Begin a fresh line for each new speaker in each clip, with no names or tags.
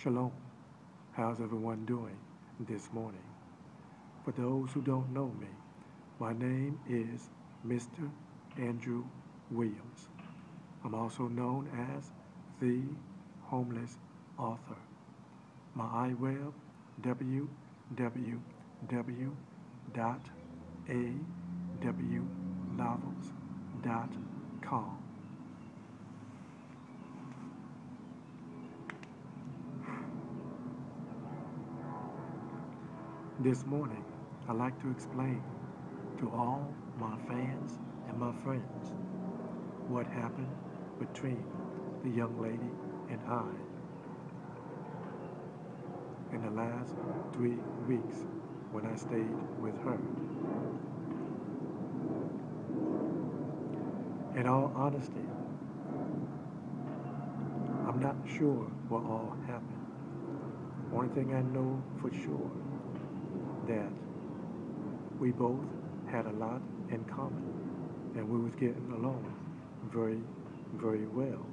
Shalom. How's everyone doing this morning? For those who don't know me, my name is Mr. Andrew Williams. I'm also known as the Homeless Author. My iWeb, www.awnovels.com. This morning, I'd like to explain to all my fans and my friends what happened between the young lady and I in the last 3 weeks when I stayed with her. In all honesty, I'm not sure what all happened. Only thing I know for sure that we both had a lot in common and we was getting along very, very well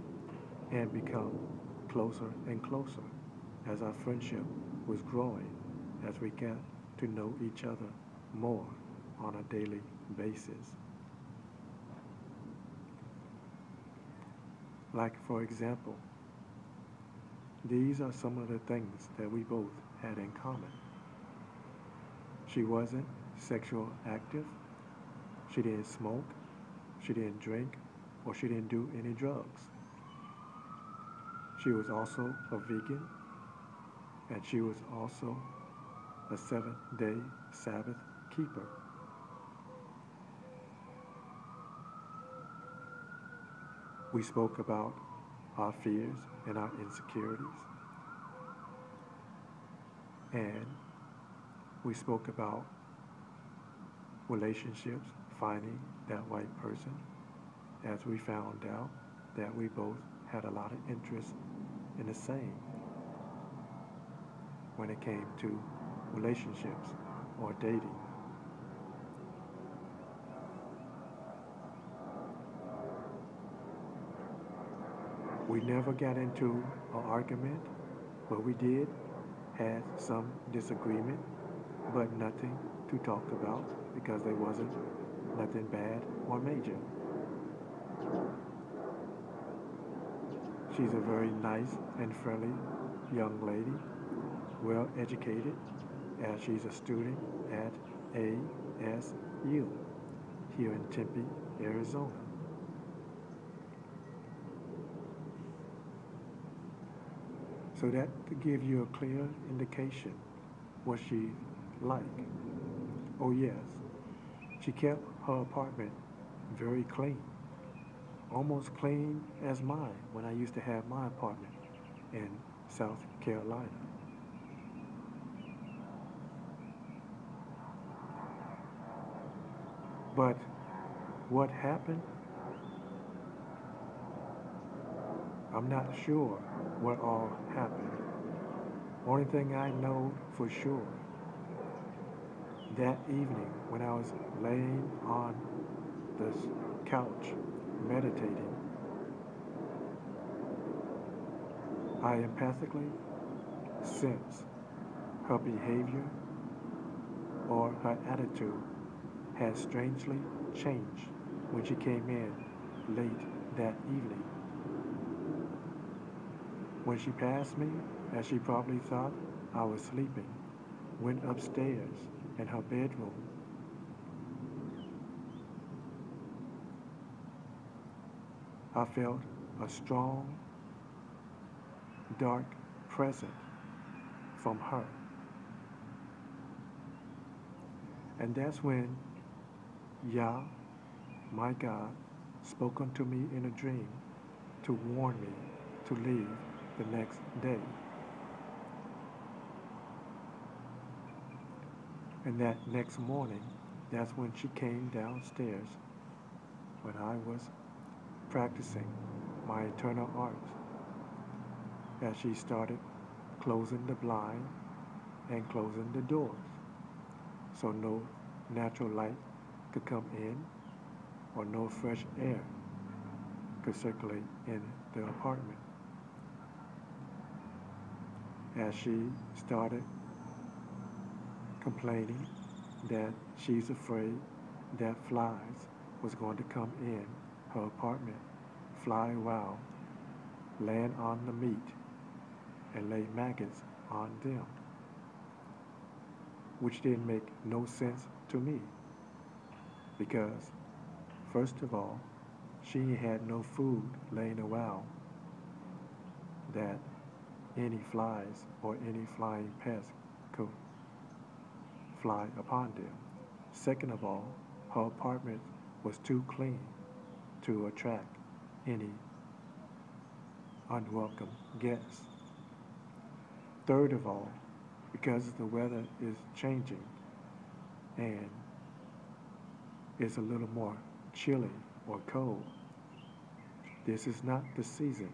and become closer and closer as our friendship was growing as we got to know each other more on a daily basis. Like, for example, these are some of the things that we both had in common. She wasn't sexual active, she didn't smoke, she didn't drink, or she didn't do any drugs. She was also a vegan, and she was also a 7-day Sabbath keeper. We spoke about our fears and our insecurities, and we spoke about relationships, finding that right person, as we found out that we both had a lot of interest in the same when it came to relationships or dating. We never got into an argument, but we did have some disagreement, but nothing to talk about because there wasn't nothing bad or major. She's a very nice and friendly young lady, well educated, as she's a student at ASU here in Tempe, Arizona. So that to give you a clear indication what she like. Oh yes, she kept her apartment very clean, almost clean as mine when I used to have my apartment in South Carolina. But what happened, I'm not sure what all happened. Only thing I know for sure, that evening when I was laying on the couch meditating, I empathically sensed her behavior or her attitude had strangely changed when she came in late that evening. When she passed me, as she probably thought I was sleeping, went upstairs in her bedroom, I felt a strong, dark presence from her. And that's when Yah, my God, spoke unto me in a dream to warn me to leave the next day. And that next morning, that's when she came downstairs when I was practicing my eternal art, as she started closing the blind and closing the doors so no natural light could come in or no fresh air could circulate in the apartment. as she started complaining that she's afraid that flies was going to come in her apartment, fly around, land on the meat, and lay maggots on them, which didn't make no sense to me because, first of all, she had no food laying around that any flies or any flying pests could fly upon them. Second of all, her apartment was too clean to attract any unwelcome guests. Third of all, because the weather is changing and it's a little more chilly or cold, this is not the season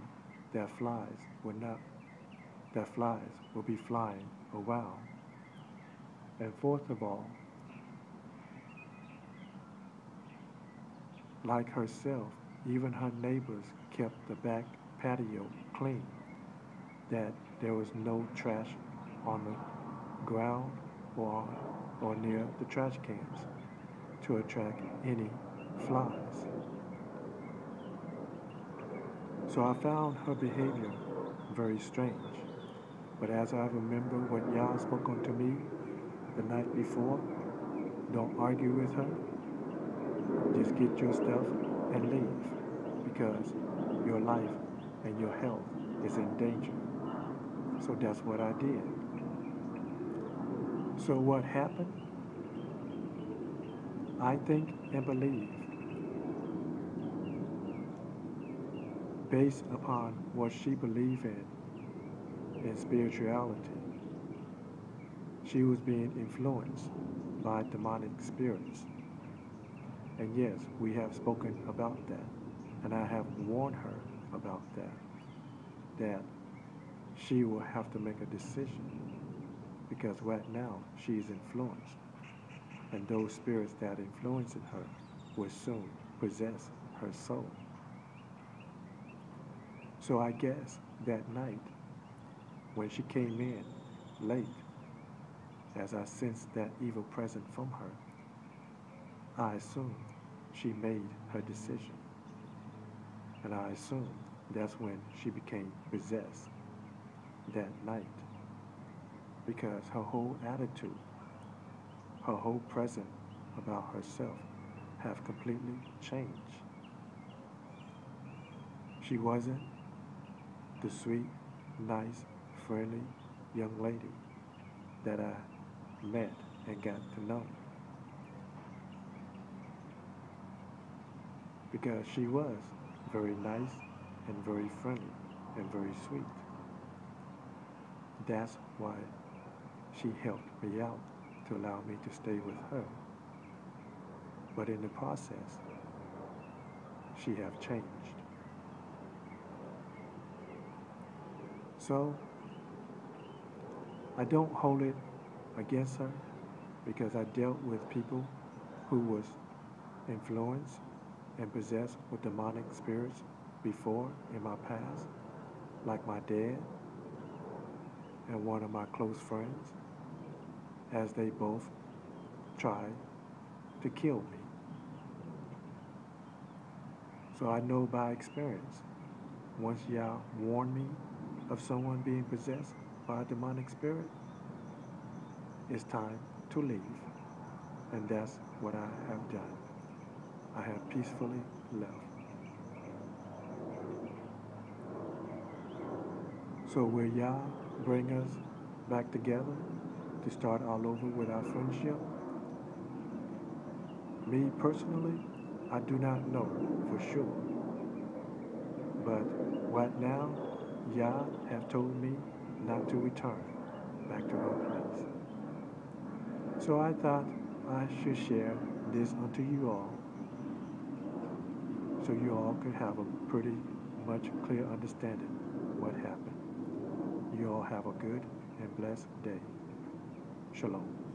that flies will be flying around. And fourth of all, like herself, even her neighbors kept the back patio clean, that there was no trash on the ground or near the trash cans to attract any flies. So I found her behavior very strange. But as I remember what Yah spoke unto me the night before, don't argue with her. Just get your stuff and leave because your life and your health is in danger. So that's what I did. So what happened? I think and believe, based upon what she believed in spirituality, she was being influenced by demonic spirits. And yes, we have spoken about that. And I have warned her about that she will have to make a decision because right now she is influenced. And those spirits that influenced her will soon possess her soul. So I guess that night, when she came in late, as I sensed that evil presence from her, I assumed she made her decision. And I assumed that's when she became possessed that night. Because her whole attitude, her whole presence about herself have completely changed. She wasn't the sweet, nice, friendly young lady that I met and got to know. Because she was very nice and very friendly and very sweet. That's why she helped me out to allow me to stay with her. But in the process, she have changed. So I don't hold it against her because I dealt with people who was influenced and possessed with demonic spirits before in my past, like my dad and one of my close friends, as they both tried to kill me. So I know by experience, once Yah warned me of someone being possessed by a demonic spirit, it's time to leave. And that's what I have done. I have peacefully left. So will Yah bring us back together to start all over with our friendship? Me personally, I do not know for sure. But right now, Yah have told me not to return back to her place. So I thought I should share this unto you all so you all could have a pretty much clear understanding what happened. You all have a good and blessed day. Shalom.